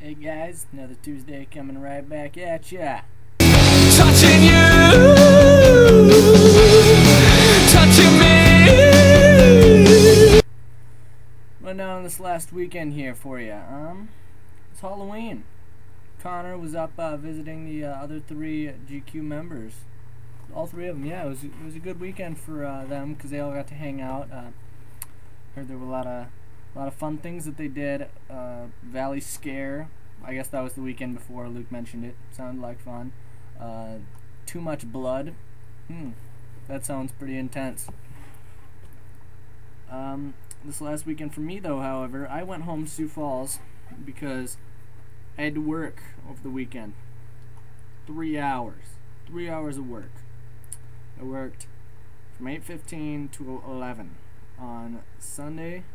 Hey guys, another Tuesday coming right back at ya. Touching you, touching me. Run down this last weekend here for you. It's Halloween. Connor was up visiting the other three GQ members. All three of them. Yeah, it was a good weekend for them because they all got to hang out. Heard there were a lot of fun things that they did. Valley Scare. I guess that was the weekend before Luke mentioned it. Sounded like fun. Too Much Blood. That sounds pretty intense. This last weekend for me, though, however, I went home to Sioux Falls because I had to work over the weekend. 3 hours. 3 hours of work. I worked from 8:15 to 11 on Sunday,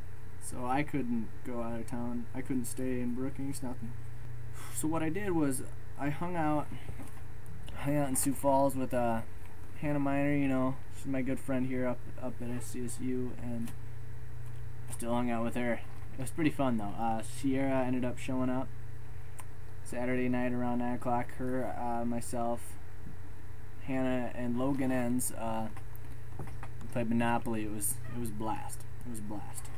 so I couldn't go out of town. I couldn't stay in Brookings, nothing. So what I did was I hung out in Sioux Falls with Hannah Miner. You know, she's my good friend here up at SCSU, and still hung out with her. It was pretty fun though. Sierra ended up showing up Saturday night around 9 o'clock. Her, myself, Hannah, and Logan Enns we played Monopoly. It was blast. It was a blast.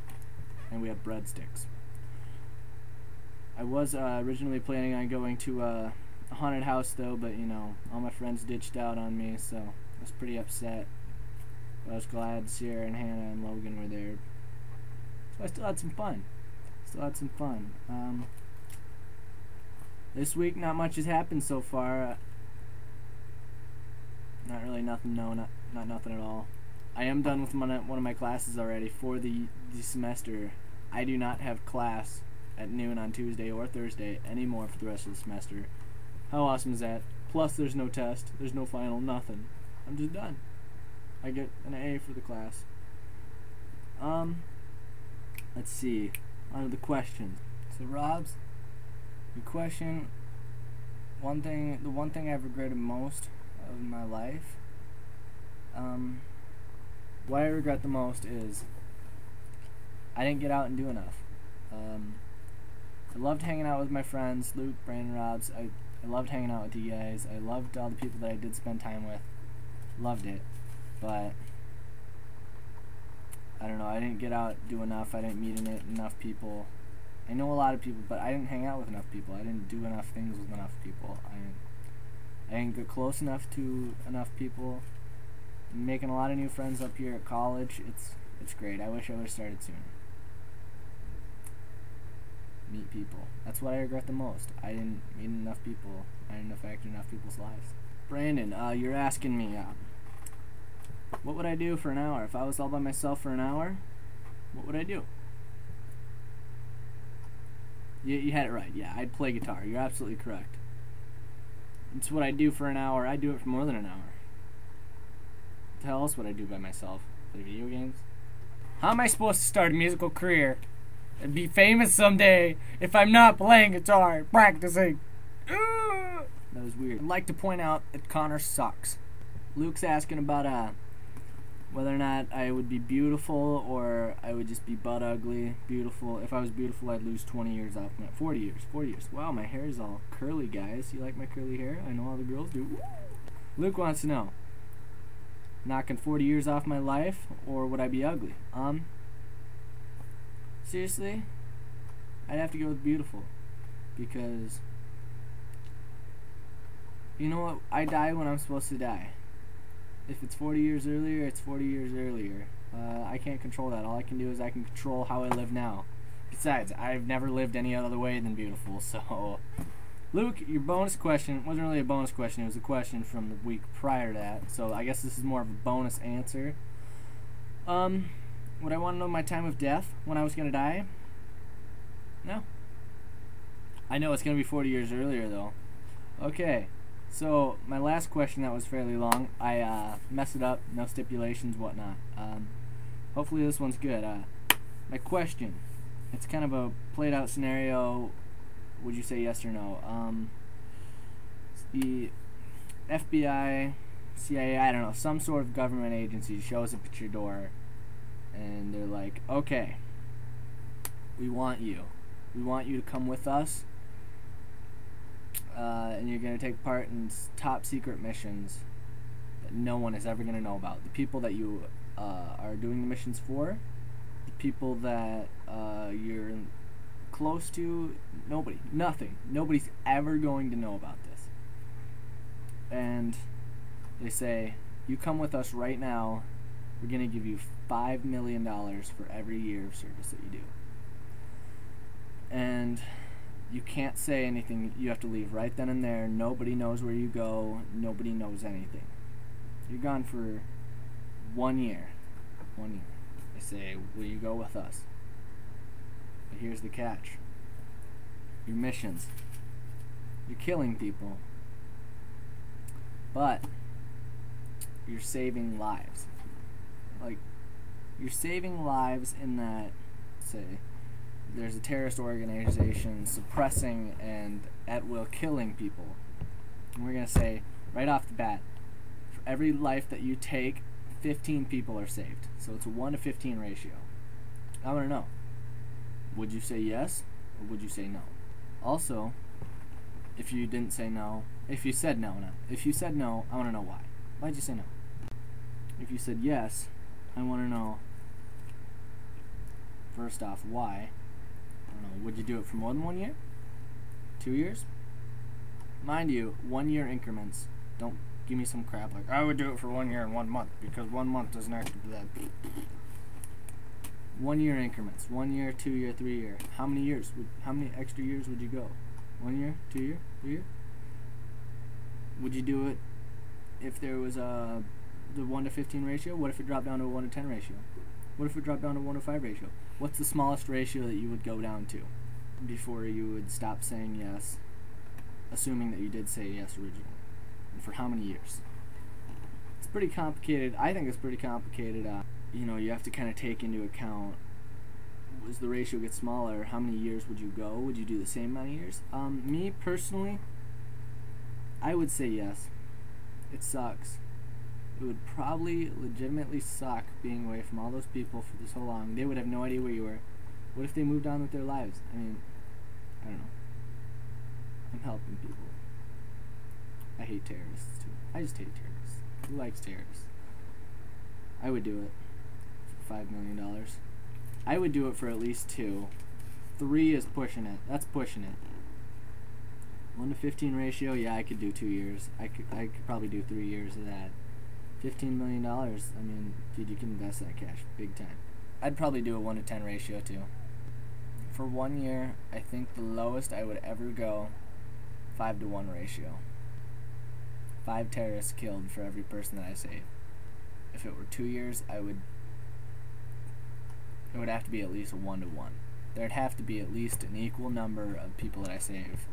And we had breadsticks. I was originally planning on going to a haunted house though, but you know, all my friends ditched out on me, so I was pretty upset. But I was glad Sierra and Hannah and Logan were there. So I still had some fun. This week, not much has happened so far. Not really nothing. No, not nothing at all. I am done with one of my classes already for the semester. I do not have class at noon on Tuesday or Thursday anymore for the rest of the semester. How awesome is that? Plus, there's no test, there's no final, nothing. I'm just done. I get an A for the class. Let's see. On to the questions. So, Rob's, the question. The one thing I've regretted most of my life. What I regret the most is I didn't get out and do enough. I loved hanging out with my friends, Luke, Brandon, Robs. I loved hanging out with you guys. I loved all the people that I did spend time with. Loved it. But I don't know, I didn't get out, do enough. I didn't meet enough people. I know a lot of people, but I didn't hang out with enough people. I didn't do enough things with enough people. I didn't get close enough to enough people. I'm making a lot of new friends up here at college. It's great. I wish I would have started sooner. Meet people. That's what I regret the most. I didn't meet enough people. I didn't affect enough people's lives. Brandon, you're asking me, what would I do for an hour? If I was all by myself for an hour, what would I do? You had it right. Yeah, I'd play guitar. You're absolutely correct. It's what I do for an hour. I do it for more than an hour. What the hell else would I do by myself? Play video games? How am I supposed to start a musical career and be famous someday if I'm not playing guitar and practicing? That was weird. I'd like to point out that Connor sucks. Luke's asking about whether or not I would be beautiful or I would just be butt ugly. Beautiful. If I was beautiful, I'd lose 20 years off my 40 years. 40 years. Wow, my hair is all curly, guys. You like my curly hair? I know all the girls do. Woo! Luke wants to know, knocking 40 years off my life, or would I be ugly? Seriously, I'd have to go with beautiful, because you know what? I die when I'm supposed to die. If it's 40 years earlier, it's 40 years earlier. I can't control that. All I can do is I can control how I live now. Besides, I've never lived any other way than beautiful, so... Luke, your bonus question wasn't really a bonus question. It was a question from the week prior to that, so I guess this is more of a bonus answer. Would I want to know my time of death, when I was going to die? No. I know it's going to be 40 years earlier, though. Okay. So, my last question that was fairly long, I messed it up, no stipulations, whatnot. Hopefully this one's good. My question, it's kind of a played out scenario, would you say yes or no? The FBI, CIA, I don't know, some sort of government agency shows up at your door, and they're like, okay, we want you to come with us and you're going to take part in top secret missions that no one is ever going to know about. The people that you are doing the missions for, the people that you're close to, nobody's ever going to know about this. And they say, you come with us right now, we're going to give you $5 million for every year of service that you do. And you can't say anything. You have to leave right then and there. Nobody knows where you go. Nobody knows anything. You're gone for 1 year. 1 year. They say, will you go with us? But here's the catch. Your missions. You're killing people. But you're saving lives. Like, you're saving lives in that, say, there's a terrorist organization suppressing and at will killing people. And we're going to say, right off the bat, for every life that you take, 15 people are saved. So it's a 1 to 15 ratio. I want to know, would you say yes or would you say no? Also, if you didn't say no, if you said no, if you said no, I want to know why. Why'd you say no? If you said yes, I want to know, first off, why? I don't know, would you do it for more than 1 year? 2 years? Mind you, 1 year increments. Don't give me some crap like, I would do it for 1 year and 1 month, because 1 month doesn't actually do that. 1 year increments. 1 year, 2 year, 3 year. How many years? How many extra years would you go? 1 year, 2 year, 3 year? Would you do it if there was the 1 to 15 ratio? What if it dropped down to a 1 to 10 ratio? What if it dropped down to 1 to 5 ratio? What's the smallest ratio that you would go down to before you would stop saying yes, assuming that you did say yes originally? And for how many years? It's pretty complicated. I think it's pretty complicated. You know, you have to kind of take into account, as the ratio gets smaller, how many years would you go? Would you do the same amount of years? Me personally, I would say yes. It sucks. It would probably legitimately suck being away from all those people for so long. They would have no idea where you were. What if they moved on with their lives? I mean, I don't know. I'm helping people. I hate terrorists too. I just hate terrorists. Who likes terrorists? I would do it for $5 million. I would do it for at least 2. 3 is pushing it. That's pushing it. 1 to 15 ratio, yeah, I could do 2 years. I could probably do 3 years of that. $15 million, I mean, dude, you can invest that cash big time. I'd probably do a 1 to 10 ratio too. For 1 year, I think the lowest I would ever go, 5 to 1 ratio. 5 terrorists killed for every person that I save. If it were 2 years, it would have to be at least a 1 to 1. There'd have to be at least an equal number of people that I save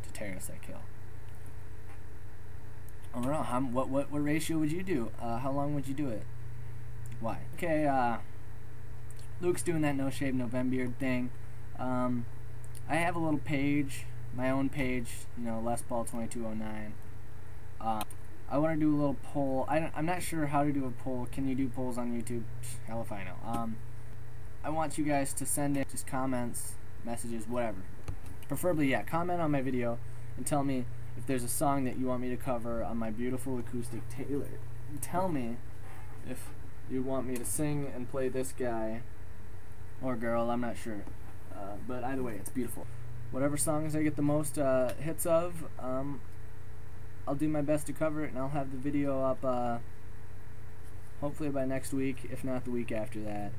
to terrorists I kill. I don't know, what ratio would you do? How long would you do it? Why? Okay, Luke's doing that No Shave November thing. I have a little page, my own page, you know, LesBall2209. I want to do a little poll. I'm not sure how to do a poll. Can you do polls on YouTube? Hell if I know. I want you guys to send in just comments, messages, whatever. Preferably, yeah, comment on my video and tell me if there's a song that you want me to cover on my beautiful acoustic Taylor. Tell me if you want me to sing and play this guy or girl, I'm not sure. But either way, it's beautiful. Whatever songs I get the most hits of, I'll do my best to cover it, and I'll have the video up hopefully by next week, if not the week after that.